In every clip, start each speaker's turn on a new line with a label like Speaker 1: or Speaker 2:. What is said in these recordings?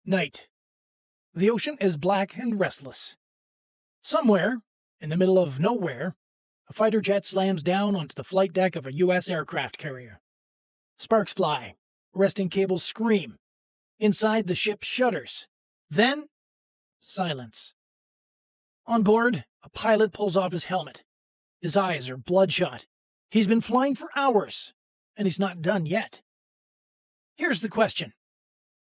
Speaker 1: Night. The ocean is black and restless. Somewhere, in the middle of nowhere, a fighter jet slams down onto the flight deck of a U.S. aircraft carrier. Sparks fly. Arresting cables scream. Inside, the ship shudders. Then, silence. On board, a pilot pulls off his helmet. His eyes are bloodshot. He's been flying for hours, and he's not done yet. Here's the question.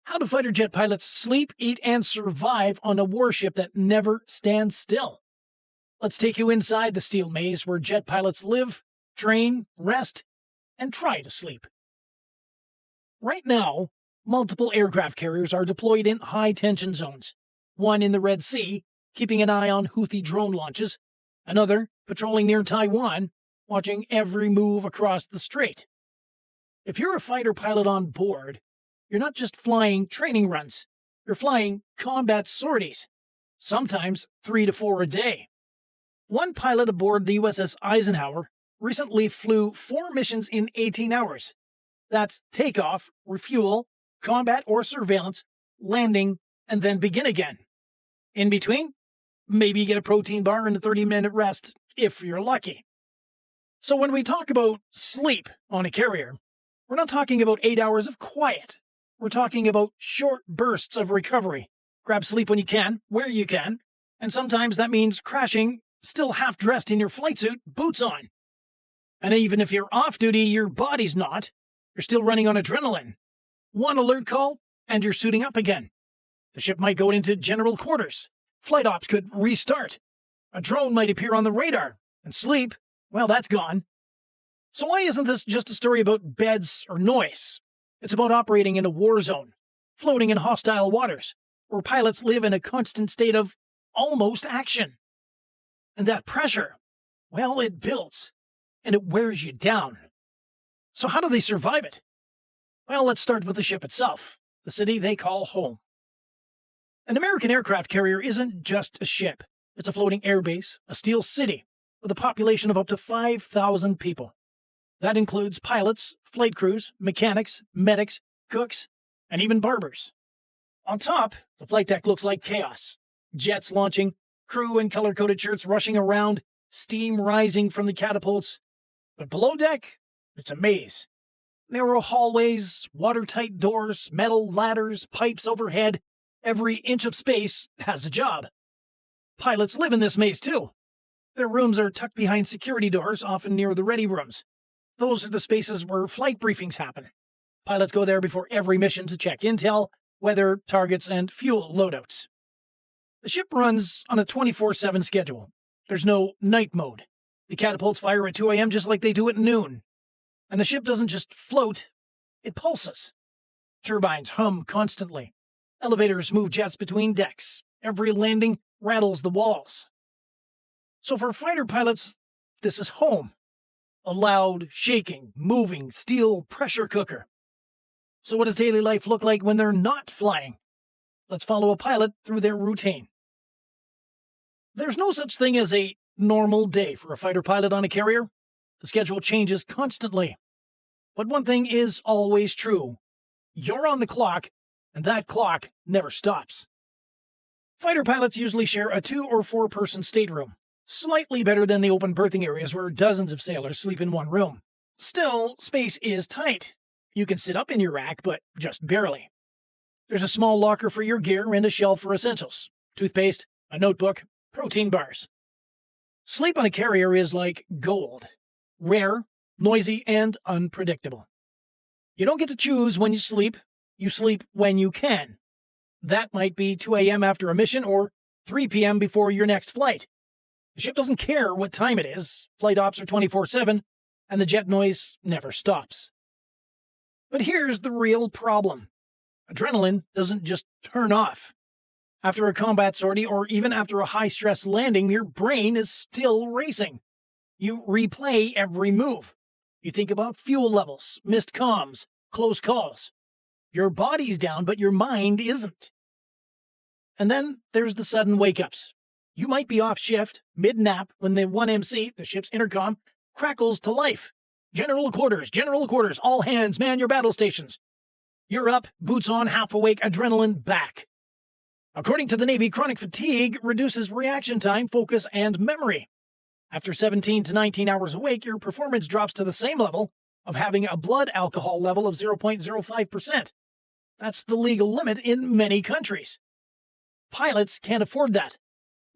Speaker 1: How do fighter jet pilots sleep, eat, and survive on a warship that never stands still? Let's take you inside the steel maze where jet pilots live, train, rest, and try to sleep. Right now, multiple aircraft carriers are deployed in high-tension zones. One in the Red Sea, keeping an eye on Houthi drone launches. Another patrolling near Taiwan, watching every move across the strait. If you're a fighter pilot on board, you're not just flying training runs. You're flying combat sorties, sometimes 3 to 4 a day. One pilot aboard the USS Eisenhower recently flew 4 missions in 18 hours. That's takeoff, refuel, combat or surveillance, landing, and then begin again. In between, maybe you get a protein bar and a 30-minute rest, if you're lucky. So when we talk about sleep on a carrier, we're not talking about 8 hours of quiet. We're talking about short bursts of recovery. Grab sleep when you can, where you can, and sometimes that means crashing, still half dressed in your flight suit, boots on. And even if you're off duty, your body's not. You're still running on adrenaline. One alert call, and you're suiting up again. The ship might go into general quarters. Flight ops could restart. A drone might appear on the radar. And sleep, well, that's gone. So why isn't this just a story about beds or noise? It's about operating in a war zone, floating in hostile waters, where pilots live in a constant state of almost action. And that pressure, well, it builds, and it wears you down. So how do they survive it? Well, let's start with the ship itself, the city they call home. An American aircraft carrier isn't just a ship. It's a floating airbase, a steel city, with a population of up to 5,000 people. That includes pilots, flight crews, mechanics, medics, cooks, and even barbers. On top, the flight deck looks like chaos. Jets launching, crew in color-coded shirts rushing around, steam rising from the catapults. But below deck, it's a maze. Narrow hallways, watertight doors, metal ladders, pipes overhead. Every inch of space has a job. Pilots live in this maze too. Their rooms are tucked behind security doors, often near the ready rooms. Those are the spaces where flight briefings happen. Pilots go there before every mission to check intel, weather, targets, and fuel loadouts. The ship runs on a 24/7 schedule. There's no night mode. The catapults fire at 2 a.m. just like they do at noon. And the ship doesn't just float, it pulses. Turbines hum constantly. Elevators move jets between decks. Every landing rattles the walls. So for fighter pilots, this is home. A loud, shaking, moving steel pressure cooker. So what does daily life look like when they're not flying? Let's follow a pilot through their routine. There's no such thing as a normal day for a fighter pilot on a carrier. The schedule changes constantly. But one thing is always true. You're on the clock, and that clock never stops. Fighter pilots usually share a 2 or 4 person stateroom. Slightly better than the open berthing areas where dozens of sailors sleep in one room. Still, space is tight. You can sit up in your rack, but just barely. There's a small locker for your gear and a shelf for essentials. Toothpaste, a notebook, protein bars. Sleep on a carrier is like gold. Rare, noisy, and unpredictable. You don't get to choose when you sleep when you can. That might be 2 a.m. after a mission or 3 p.m. before your next flight. The ship doesn't care what time it is. Flight ops are 24/7, and the jet noise never stops. But here's the real problem. Adrenaline doesn't just turn off. After a combat sortie or even after a high-stress landing, your brain is still racing. You replay every move. You think about fuel levels, missed comms, close calls. Your body's down, but your mind isn't. And then there's the sudden wake-ups. You might be off shift, mid-nap, when the 1MC, the ship's intercom, crackles to life. General quarters, all hands, man your battle stations. You're up, boots on, half awake, adrenaline back. According to the Navy, chronic fatigue reduces reaction time, focus, and memory. After 17 to 19 hours awake, your performance drops to the same level of having a blood alcohol level of 0.05%. That's the legal limit in many countries. Pilots can't afford that.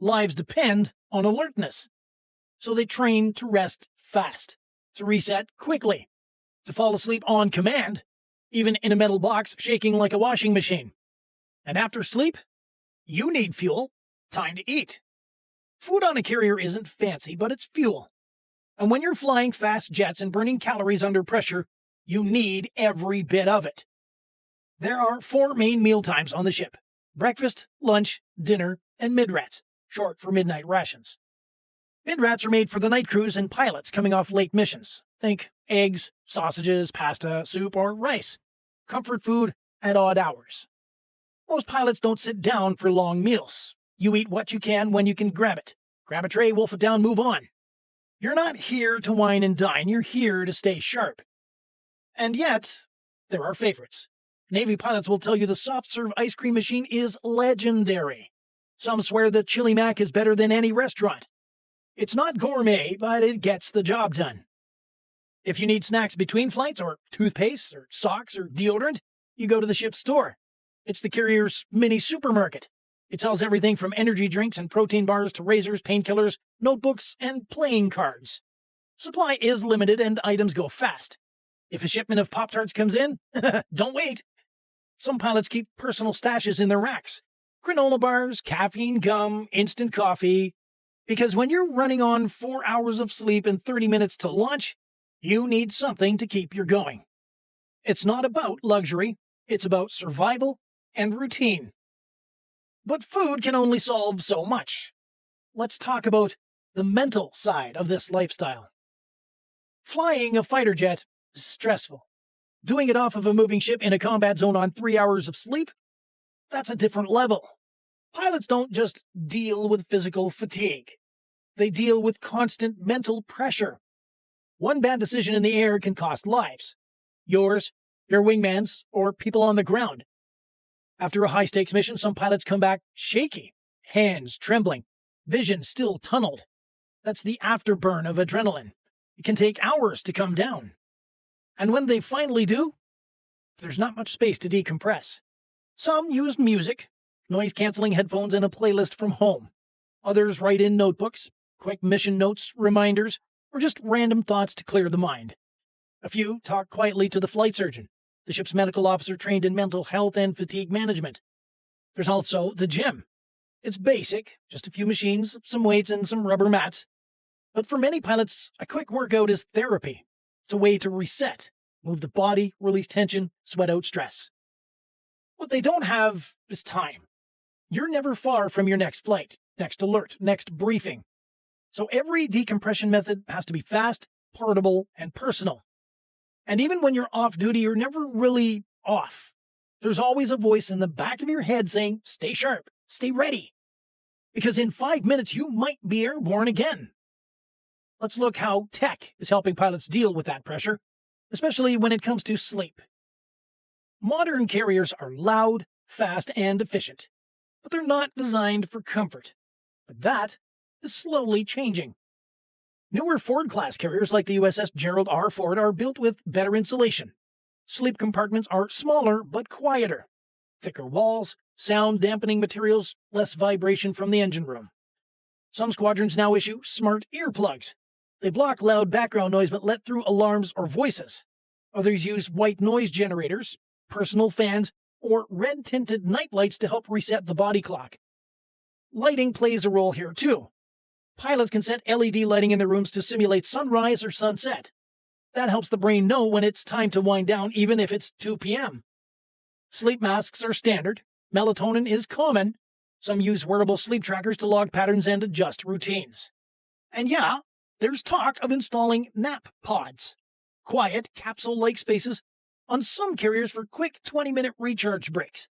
Speaker 1: Lives depend on alertness. So they train to rest fast, to reset quickly, to fall asleep on command, even in a metal box shaking like a washing machine. And after sleep, you need fuel, time to eat. Food on a carrier isn't fancy, but it's fuel. And when you're flying fast jets and burning calories under pressure, you need every bit of it. There are 4 main meal times on the ship: breakfast, lunch, dinner, and midrats, short for midnight rations. Midrats are made for the night crews and pilots coming off late missions. Think eggs, sausages, pasta, soup, or rice. Comfort food at odd hours. Most pilots don't sit down for long meals. You eat what you can when you can grab it. Grab a tray, wolf it down, move on. You're not here to wine and dine, you're here to stay sharp. And yet, there are favorites. Navy pilots will tell you the soft-serve ice cream machine is legendary. Some swear the Chili Mac is better than any restaurant. It's not gourmet, but it gets the job done. If you need snacks between flights, or toothpaste, or socks, or deodorant, you go to the ship's store. It's the carrier's mini supermarket. It sells everything from energy drinks and protein bars to razors, painkillers, notebooks, and playing cards. Supply is limited and items go fast. If a shipment of Pop-Tarts comes in, don't wait. Some pilots keep personal stashes in their racks. Granola bars, caffeine gum, instant coffee. Because when you're running on 4 hours of sleep and 30 minutes to launch, you need something to keep you going. It's not about luxury, it's about survival and routine. But food can only solve so much. Let's talk about the mental side of this lifestyle. Flying a fighter jet is stressful. Doing it off of a moving ship in a combat zone on 3 hours of sleep? That's a different level. Pilots don't just deal with physical fatigue. They deal with constant mental pressure. One bad decision in the air can cost lives. Yours, your wingman's, or people on the ground. After a high-stakes mission, some pilots come back shaky, hands trembling, vision still tunneled. That's the afterburn of adrenaline. It can take hours to come down. And when they finally do, there's not much space to decompress. Some use music, noise-canceling headphones, and a playlist from home. Others write in notebooks, quick mission notes, reminders, or just random thoughts to clear the mind. A few talk quietly to the flight surgeon, the ship's medical officer trained in mental health and fatigue management. There's also the gym. It's basic, just a few machines, some weights, and some rubber mats. But for many pilots, a quick workout is therapy. It's a way to reset, move the body, release tension, sweat out stress. What they don't have is time. You're never far from your next flight, next alert, next briefing. So every decompression method has to be fast, portable, and personal. And even when you're off duty, you're never really off. There's always a voice in the back of your head saying, stay sharp, stay ready. Because in 5 minutes, you might be airborne again. Let's look how tech is helping pilots deal with that pressure, especially when it comes to sleep. Modern carriers are loud, fast, and efficient, but they're not designed for comfort. But that is slowly changing. Newer Ford-class carriers like the USS Gerald R. Ford are built with better insulation. Sleep compartments are smaller but quieter. Thicker walls, sound-dampening materials, less vibration from the engine room. Some squadrons now issue smart earplugs. They block loud background noise but let through alarms or voices. Others use white noise generators, personal fans, or red-tinted night lights to help reset the body clock. Lighting plays a role here too. Pilots can set LED lighting in their rooms to simulate sunrise or sunset. That helps the brain know when it's time to wind down, even if it's 2 p.m. Sleep masks are standard. Melatonin is common. Some use wearable sleep trackers to log patterns and adjust routines. And yeah, there's talk of installing nap pods, quiet, capsule-like spaces on some carriers for quick 20-minute recharge breaks.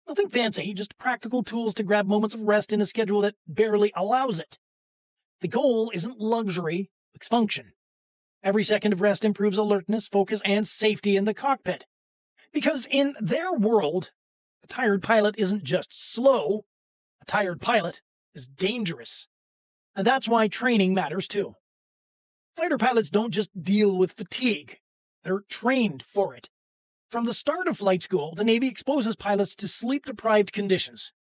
Speaker 1: Nothing fancy, just practical tools to grab moments of rest in a schedule that barely allows it. The goal isn't luxury, it's function. Every second of rest improves alertness, focus, and safety in the cockpit. Because in their world, a tired pilot isn't just slow, a tired pilot is dangerous. And that's why training matters too. Fighter pilots don't just deal with fatigue, they're trained for it. From the start of flight school, the Navy exposes pilots to sleep-deprived conditions.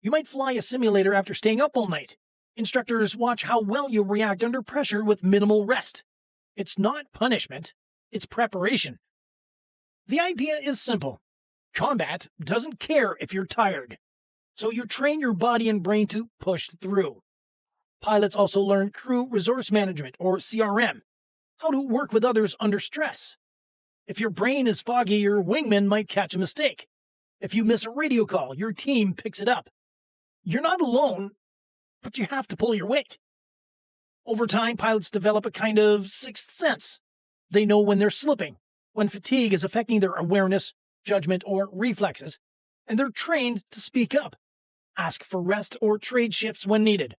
Speaker 1: You might fly a simulator after staying up all night. Instructors watch how well you react under pressure with minimal rest. It's not punishment, it's preparation. The idea is simple. Combat doesn't care if you're tired, so you train your body and brain to push through. Pilots also learn crew resource management, or CRM, how to work with others under stress. If your brain is foggy, your wingman might catch a mistake. If you miss a radio call, your team picks it up. You're not alone, but you have to pull your weight. Over time, pilots develop a kind of sixth sense. They know when they're slipping, when fatigue is affecting their awareness, judgment, or reflexes, and they're trained to speak up, ask for rest, or trade shifts when needed.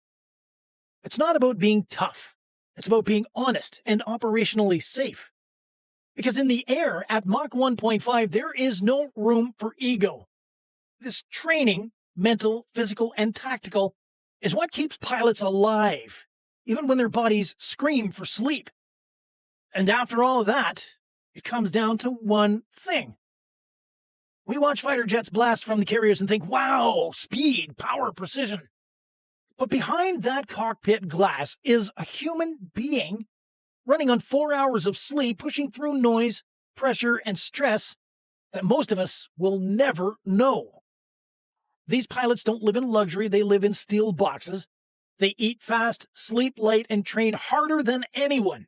Speaker 1: It's not about being tough. It's about being honest and operationally safe. Because in the air, at Mach 1.5, there is no room for ego. This training, mental, physical, and tactical, is what keeps pilots alive, even when their bodies scream for sleep. And after all of that, it comes down to one thing. We watch fighter jets blast from the carriers and think, wow, speed, power, precision. But behind that cockpit glass is a human being running on 4 hours of sleep, pushing through noise, pressure, and stress that most of us will never know. These pilots don't live in luxury, they live in steel boxes. They eat fast, sleep late, and train harder than anyone.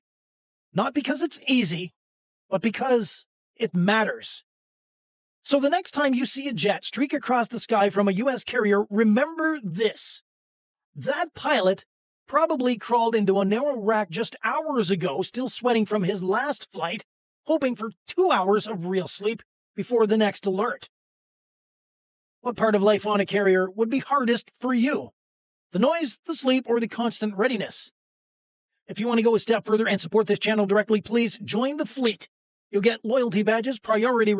Speaker 1: Not because it's easy, but because it matters. So the next time you see a jet streak across the sky from a U.S. carrier, remember this. That pilot probably crawled into a narrow rack just hours ago, still sweating from his last flight, hoping for 2 hours of real sleep before the next alert. What part of life on a carrier would be hardest for you? The noise, the sleep, or the constant readiness? If you want to go a step further and support this channel directly, please join the fleet. You'll get loyalty badges, priority